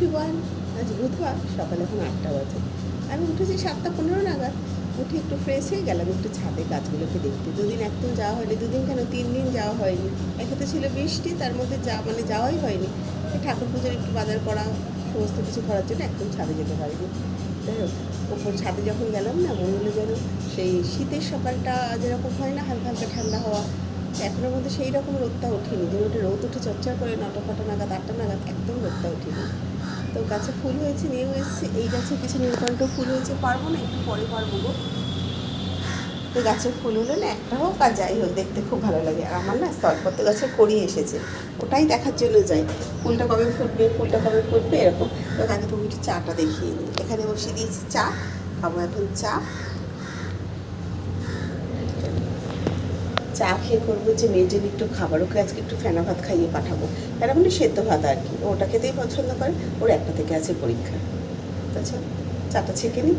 Everyone, আজ বুধবার, সকাল এখন 8টা বাজে। আমি উঠেছি 7টা 15 নাগাদ। উঠে একটু ফ্রেশ হয়ে গেলাম একটু ছাদে গাছগুলোকে দেখতে। দুদিন একদম যাওয়া হয়নি, দুদিন কেন 3 দিন যাওয়া হয়নি। একে তো ছিল বৃষ্টি, তার মধ্যে যাওয়াই হয়নি। এই ঠাকুর পুজোর একটু বাজার করা, সমস্ত কিছু করার জন্য একদম ছাদে যেতে পারিনি। যাই হোক, ওপর ছাদে যখন গেলাম না, মনে হলো যেন সেই শীতের সকালটা যেরকম হয় না, হালকা হালকা ঠান্ডা হওয়া, এখনের মধ্যে সেই রকম রোদটা ওঠেনি। যেন ওটা রোদ উঠে চর্চা করে 9টা নাগাদ 8টা নাগাদ একদম রোদটা ওঠেনি। তো গাছে ফুল হয়েছে, নিয়েও এসেছে। এই গাছে কিছু নীলকণ্ঠ ফুল হয়েছে, পারবো না, একটু পরে পারবো গো। তো গাছের ফুল হলো না, একটা হোক আর যাই হোক, দেখতে খুব ভালো লাগে। আর আমার না স্থলপদ্ম গাছের কড়ি এসেছে, ওটাই দেখার জন্য যাই। ফুলটা কবে ফুটবে এরকম। তো আগে তুমি একটু চাটা দেখিয়ে নিই। এখানে বসিয়ে দিয়েছি চা, খাবো এখন চা। চা খেয়ে করবো যে মেয়ের জন্য একটু খাবার, ওকে আজকে একটু ফেনা ভাত খাইয়ে পাঠাবো। তারা মানে সেদ্ধ ভাত আর কি, ওটা খেতেই পছন্দ করে। ওর 1টা থেকে আছে পরীক্ষা। আচ্ছা, চাটা ছেঁকে নিই।